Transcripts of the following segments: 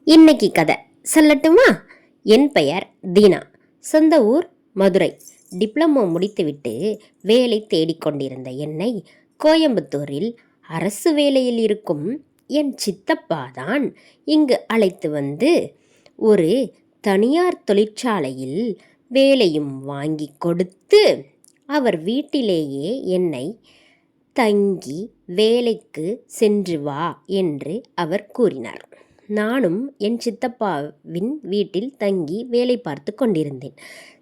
இன்னைக்கு கதை சொல்லட்டுமா? என் பெயர் தீனா. சொந்த ஊர் மதுரை. டிப்ளமோ முடித்துவிட்டு வேலை தேடிக்கொண்டிருந்த என்னை கோயம்புத்தூரில் அரசு வேலையில் இருக்கும் என் சித்தப்பா தான் இங்கு அழைத்து வந்து ஒரு தனியார் தொழிற்சாலையில் வேலையும் வாங்கி கொடுத்து அவர் வீட்டிலேயே என்னை தங்கி வேலைக்கு சென்று வா என்று அவர் கூறினார். நானும் என் சித்தப்பாவின் வீட்டில் தங்கி வேலை பார்த்து கொண்டிருந்தேன்.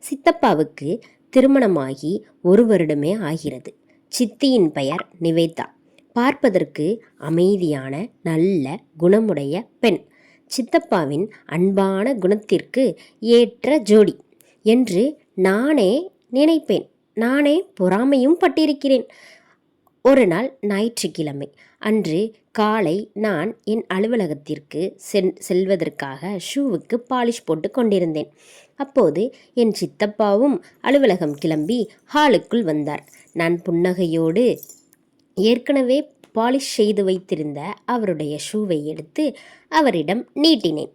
சித்தப்பாவுக்கு திருமணமாகி 1 வருடமே ஆகிறது. சித்தியின் பெயர் நிவேதா. பார்ப்பதற்கு அமைதியான நல்ல குணமுடைய பெண். சித்தப்பாவின் அன்பான குணத்திற்கு ஏற்ற ஜோடி என்று நானே நினைப்பேன். நானே பொறாமையும் பட்டிருக்கிறேன். ஒரு நாள் ஞாயிற்றுக்கிழமை அன்று காலை நான் என் அலுவலகத்திற்கு செல்வதற்காக ஷூவுக்கு பாலிஷ் போட்டு கொண்டிருந்தேன். அப்போது என் சித்தப்பாவும் அலுவலகம் கிளம்பி ஹாலுக்குள் வந்தார். நான் புன்னகையோடு ஏற்கனவே பாலிஷ் செய்து வைத்திருந்த அவருடைய ஷூவை எடுத்து அவரிடம் நீட்டினேன்.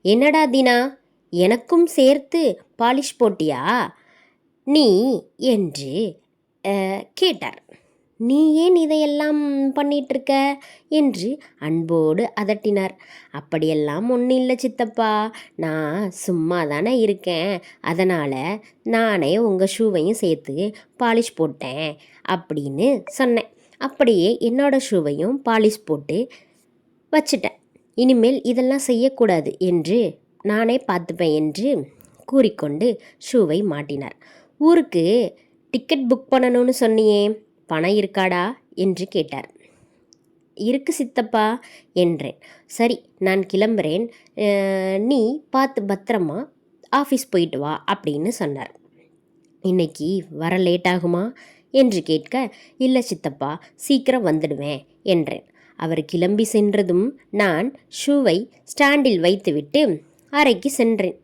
என்னடா தினா, எனக்கும் சேர்த்து பாலிஷ் போட்டியா நீ என்று கேட்டார். நீ ஏன் இதையெல்லாம் பண்ணிகிட்ருக்க என்று அன்போடு அதட்டினார். அப்படியெல்லாம் ஒன்றும் இல்லை சித்தப்பா, நான் சும்மா தானே இருக்கேன், அதனால் நானே உங்கள் ஷூவையும் சேர்த்து பாலிஷ் போட்டேன் அப்படின்னு சொன்னேன். அப்படியே என்னோடய ஷூவையும் பாலிஷ் போட்டு வச்சிட்டேன். இனிமேல் இதெல்லாம் செய்யக்கூடாது என்று நானே பார்த்துப்பேன் என்று கூறிக்கொண்டு ஷூவை மாட்டினார். ஊருக்கு டிக்கெட் புக் பண்ணணும்னு சொன்னியே, பணம் இருக்காடா என்று கேட்டார். இருக்கு சித்தப்பா என்றேன். சரி, நான் கிளம்புறேன், நீ பார்த்து பத்திரமா ஆஃபீஸ் போயிட்டு வா அப்படின்னு சொன்னார். இன்னைக்கு வர லேட் ஆகுமா என்று கேட்க, இல்லை சித்தப்பா, சீக்கிரம் வந்துடுவேன் என்றேன். அவர் கிளம்பி சென்றதும் நான் ஷூவை ஸ்டாண்டில் வைத்துவிட்டு அறைக்கு சென்றேன்.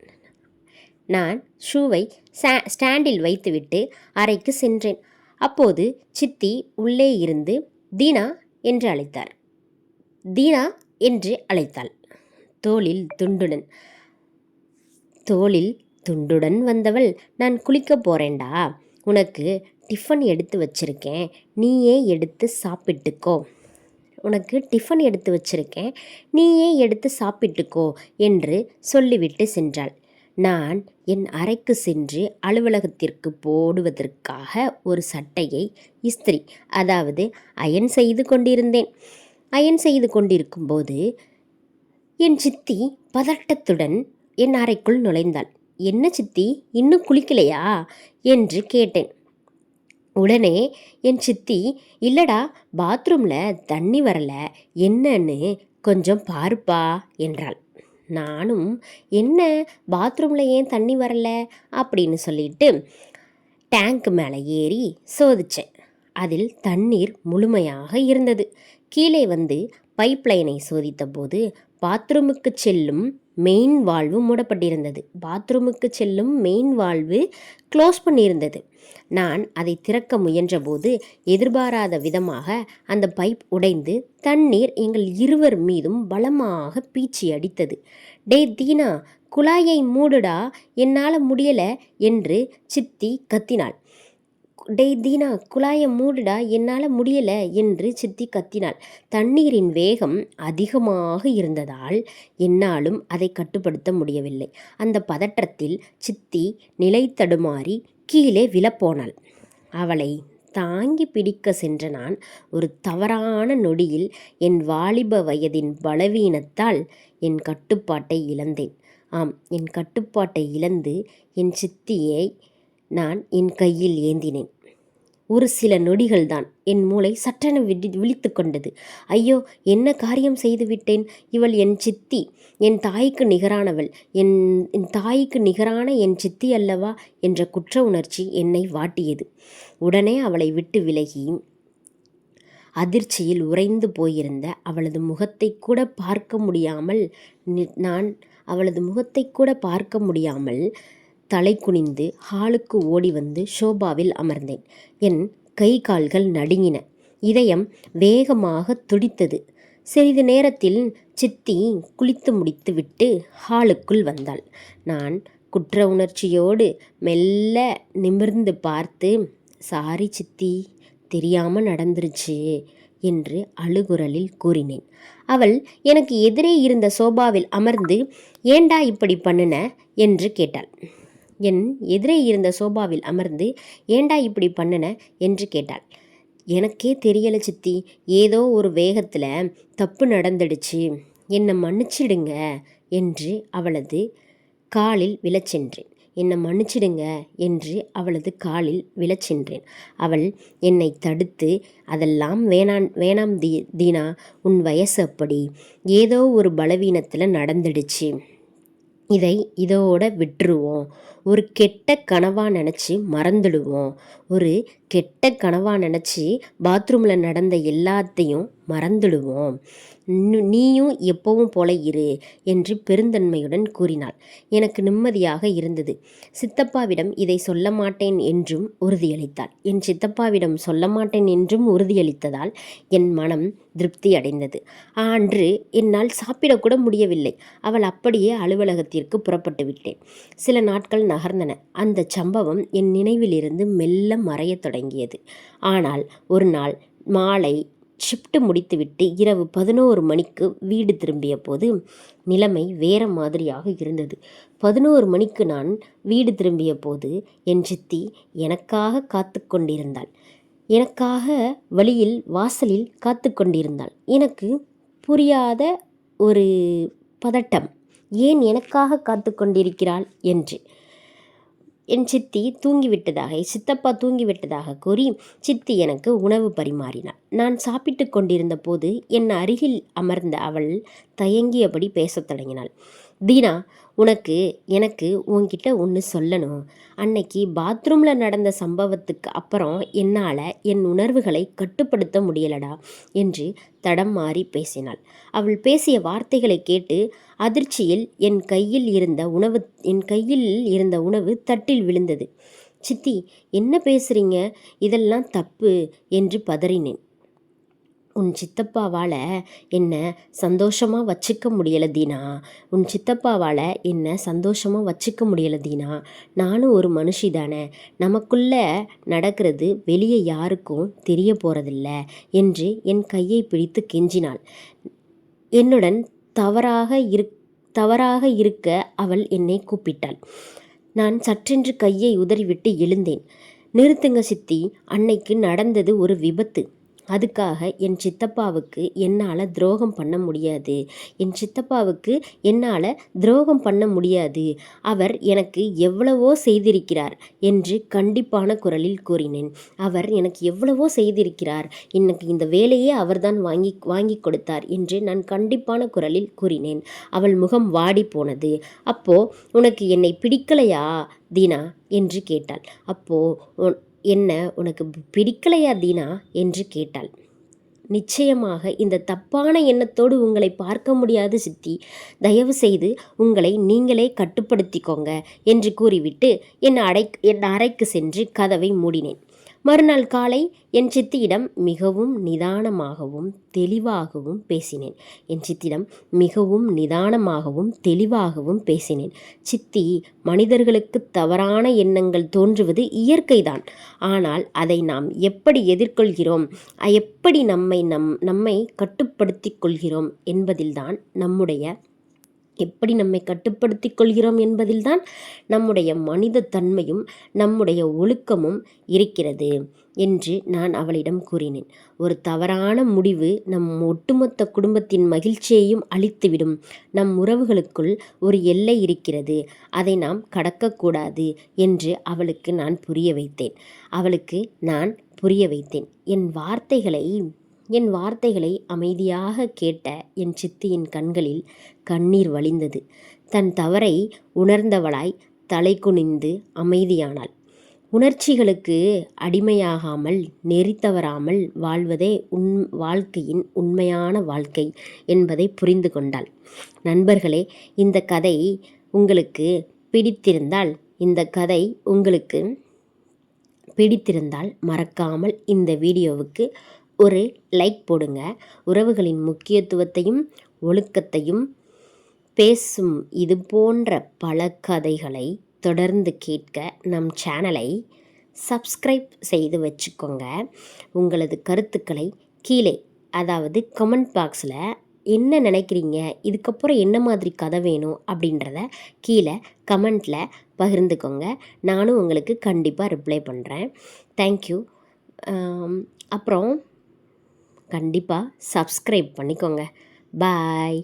அறைக்கு சென்றேன். அப்போது சித்தி உள்ளே இருந்து தீனா என்று அழைத்தார். தீனா என்று அழைத்தாள். தோளில் துண்டுடன் வந்தவள், நான் குளிக்க போறேன்டா, உனக்கு டிஃபன் எடுத்து வச்சிருக்கேன், நீயே எடுத்து சாப்பிட்டுக்கோ என்று சொல்லிவிட்டு சென்றாள். நான் என் அறைக்கு சென்று அலுவலகத்திற்கு போடுவதற்காக ஒரு சட்டையை இஸ்திரி, அதாவது அயன் செய்து கொண்டிருந்தேன். அயன் செய்து கொண்டிருக்கும்போது என் சித்தி பதட்டத்துடன் என் அறைக்குள் நுழைந்தாள். என்ன சித்தி, இன்னும் குளிக்கலையா என்று கேட்டேன். உடனே என் சித்தி, இல்லடா, பாத்ரூமில் தண்ணி வரல, என்னன்னு கொஞ்சம் பாருப்பா என்றாள். நானும் என்ன பாத்ரூமில் ஏன் தண்ணி வரல அப்படின்னு சொல்லிட்டு டேங்க் மேலே ஏறி சோதித்தேன். அதில் தண்ணீர் முழுமையாக இருந்தது. கீழே வந்து பைப் லைனை சோதித்த போது பாத்ரூமுக்கு செல்லும் மெயின் வால்வு மூடப்பட்டிருந்தது. க்ளோஸ் பண்ணியிருந்தது. நான் அதை திறக்க முயன்றபோது எதிர்பாராத விதமாக அந்த பைப் உடைந்து தண்ணீர் எங்கள் இருவர் மீதும் பலமாக பீச்சி அடித்தது. டே தீனா, குழாயை மூடுடா, என்னால் முடியல என்று சித்தி கத்தினாள். தண்ணீரின் வேகம் அதிகமாக இருந்ததால் என்னாலும் அதை கட்டுப்படுத்த முடியவில்லை. அந்த பதற்றத்தில் சித்தி நிலை தடுமாறி கீழே விழப்போனாள். அவளை தாங்கி பிடிக்க சென்ற நான் ஒரு தவறான நொடியில் என் வாலிப வயதின் பலவீனத்தால் என் கட்டுப்பாட்டை இழந்து என் சித்தியை நான் என் கையில் ஏந்தினேன். ஒரு சில நொடிகள்தான் என் மூளை சற்றென விழித்து கொண்டது. ஐயோ, என்ன காரியம் செய்துவிட்டேன், இவள் என் சித்தி, என் தாய்க்கு நிகரானவள், என் தாய்க்கு நிகரான என் சித்தி அல்லவா என்ற குற்ற உணர்ச்சி என்னை வாட்டியது. உடனே அவளை விட்டு விலகி அதிர்ச்சியில் உறைந்து போயிருந்த அவளது முகத்தை கூட பார்க்க முடியாமல் தலை குனிந்து ஹாலுக்கு ஓடி வந்து ஷோபாவில் அமர்ந்தேன். என் கை கால்கள் நடுங்கின. இதயம் வேகமாக துடித்தது. சிறிது நேரத்தில் சித்தி குளித்து முடித்துவிட்டு ஹாலுக்குள் வந்தாள். நான் குற்ற உணர்ச்சியோடு மெல்ல நிமிர்ந்து பார்த்து, சாரி சித்தி, தெரியாம நடந்துருச்சு என்று அழுகுரலில் கூறினேன். அவள் எனக்கு எதிரே இருந்த சோபாவில் அமர்ந்து, ஏண்டா இப்படி பண்ணுன என்று கேட்டாள். என் எதிரே இருந்த சோபாவில் அமர்ந்து, ஏண்டா இப்படி பண்ணுன என்று கேட்டாள். எனக்கே தெரியல சித்தி, ஏதோ ஒரு வேகத்தில் தப்பு நடந்துடுச்சு, என்னை மன்னிச்சிடுங்க என்று அவளது காலில் விழச்சென்றேன். என்னை மன்னிச்சிடுங்க என்று அவளது காலில் விழச்சென்றேன். அவள் என்னை தடுத்து, அதெல்லாம் வேணாம் தீனா, உன் வயசு அப்படி, ஏதோ ஒரு பலவீனத்தில் நடந்துடுச்சு, இதோட விட்டுருவோம், ஒரு கெட்ட கனவாக நினச்சி மறந்துடுவோம், ஒரு கெட்ட கனவாக நினச்சி பாத்ரூமில் நடந்த எல்லாத்தையும் மறந்துடுவோம், நீயும் எப்பவும் போல இரு என்று பெருந்தன்மையுடன் கூறினாள். எனக்கு நிம்மதியாக இருந்தது. சித்தப்பாவிடம் இதை சொல்ல மாட்டேன் என்றும் உறுதியளித்தாள். என் சித்தப்பாவிடம் சொல்ல மாட்டேன் என்றும் உறுதியளித்ததால் என் மனம் திருப்தி அடைந்தது. அன்று என்னால் சாப்பிடக்கூட முடியவில்லை. அவள் அப்படியே அலுவலகத்திற்கு புறப்பட்டு விட்டேன். சில நாட்கள் நகர்ந்தன. அந்த சம்பவம் என் நினைவிலிருந்து மெல்ல மறையத் தொடங்கியது. ஆனால் ஒரு நாள் மாலை ஷிஃப்ட் முடித்துவிட்டு இரவு 11 மணிக்கு வீடு திரும்பிய போது நிலைமை வேற மாதிரியாக இருந்தது. 11 மணிக்கு நான் வீடு திரும்பிய போது என் சித்தி எனக்காக காத்து கொண்டிருந்தாள். எனக்காக வழியில் வாசலில் காத்து கொண்டிருந்தாள். எனக்கு புரியாத ஒரு பதட்டம், ஏன் எனக்காக காத்து கொண்டிருக்கிறாள் என்று. என் சித்தி தூங்கிவிட்டதாக, சித்தப்பா தூங்கிவிட்டதாக கூறி சித்தி எனக்கு உணவு பரிமாறினாள். நான் சாப்பிட்டு கொண்டிருந்த போது என் அருகில் அமர்ந்த அவள் தயங்கியபடி பேசத் தொடங்கினாள். தீனா, எனக்கு உன்கிட்ட ஒன்று சொல்லணும். அன்னைக்கு பாத்ரூமில் நடந்த சம்பவத்துக்கு அப்புறம் என்னால் என் உணர்வுகளை கட்டுப்படுத்த முடியலடா என்று தடம் மாறி பேசினாள். அவள் பேசிய வார்த்தைகளை கேட்டு அதிர்ச்சியில் என் கையில் இருந்த உணவு தட்டில் விழுந்தது. சித்தி, என்ன பேசுறீங்க? இதெல்லாம் தப்பு என்று பதறினேன். உன் சித்தப்பாவால் என்னை சந்தோஷமாக வச்சுக்க முடியலை தீனா, உன் சித்தப்பாவால் என்னை சந்தோஷமாக வச்சுக்க முடியலை தீனா. நானும் ஒரு மனுஷி தானே, நமக்குள்ளே நடக்கிறது வெளியே யாருக்கும் தெரிய போகிறதில்ல என்று என் கையை பிடித்து கெஞ்சினாள். என்னுடன் தவறாக இருக்க அவள் என்னை கூப்பிட்டாள். நான் சற்றென்று கையை உதறிவிட்டு எழுந்தேன். நிறுத்துங்க சித்தி, அன்னைக்கு நடந்தது ஒரு விபத்து. அதுக்காக என் சித்தப்பாவுக்கு என்னால் துரோகம் பண்ண முடியாது. அவர் எனக்கு எவ்வளவோ செய்திருக்கிறார் என்று கண்டிப்பான குரலில் கூறினேன். அவர் எனக்கு எவ்வளவோ செய்திருக்கிறார், எனக்கு இந்த வேலையே அவர்தான் வாங்கி கொடுத்தார் என்று நான் கண்டிப்பான குரலில் கூறினேன். அவள் முகம் வாடி போனது. அப்போ உனக்கு என்னை பிடிக்கலையா தீனா என்று கேட்டாள். என்ன உனக்கு பிடிக்கலையா தீனா என்று கேட்டாள். நிச்சயமாக இந்த தப்பான எண்ணத்தோடு உங்களை பார்க்க முடியாது சித்தி, தயவு செய்து உங்களை நீங்களே கட்டுப்படுத்திக்கோங்க என்று கூறிவிட்டு என் அறைக்கு சென்று கதவை மூடினேன். மறுநாள் காலை என் சித்தியிடம் மிகவும் நிதானமாகவும் தெளிவாகவும் பேசினேன். சித்தி, மனிதர்களுக்கு தவறான எண்ணங்கள் தோன்றுவது இயற்கைதான். ஆனால் அதை நாம் எப்படி எதிர்கொள்கிறோம், எப்படி நம்மை கட்டுப்படுத்திக் கொள்கிறோம் என்பதில்தான் நம்முடைய மனித தன்மையும் நம்முடைய ஒழுக்கமும் இருக்கிறது என்று நான் அவளிடம் கூறினேன். ஒரு தவறான முடிவு நம் ஒட்டுமொத்த குடும்பத்தின் மகிழ்ச்சியையும் அழித்துவிடும். நம் உறவுகளுக்குள் ஒரு எல்லை இருக்கிறது, அதை நாம் கடக்கக்கூடாது என்று அவளுக்கு நான் புரிய வைத்தேன். என் வார்த்தைகளை அமைதியாக கேட்ட என் சித்தியின் கண்களில் கண்ணீர் வழிந்தது. தன் தவறை உணர்ந்தவளாய் தலை குனிந்து அமைதியானாள். உணர்ச்சிகளுக்கு அடிமையாகாமல் நெறி தவறாமல் வாழ்வதே வாழ்க்கையின் உண்மையான வாழ்க்கை என்பதை புரிந்து கொண்டாள். நண்பர்களே, இந்த கதை உங்களுக்கு பிடித்திருந்தால் மறக்காமல் இந்த வீடியோவுக்கு ஒரு லைக் போடுங்க. உறவுகளின் முக்கியத்துவத்தையும் ஒழுக்கத்தையும் பேசும் இது போன்ற பல கதைகளை தொடர்ந்து கேட்க நம் சேனலை சப்ஸ்கிரைப் செய்து வச்சுக்கோங்க. உங்களது கருத்துக்களை கீழே, அதாவது கமெண்ட் பாக்ஸில் என்ன நினைக்கிறீங்க, இதுக்கப்புறம் என்ன மாதிரி கதை வேணும் அப்படின்றத கீழே கமெண்ட்டில் பகிர்ந்துக்கோங்க. நானும் உங்களுக்கு கண்டிப்பாக ரிப்ளை பண்ணுறேன். தேங்க்யூ. அப்புறம் கண்டிப்பாக சப்ஸ்கிரைப் பண்ணிக்கோங்க. பாய்.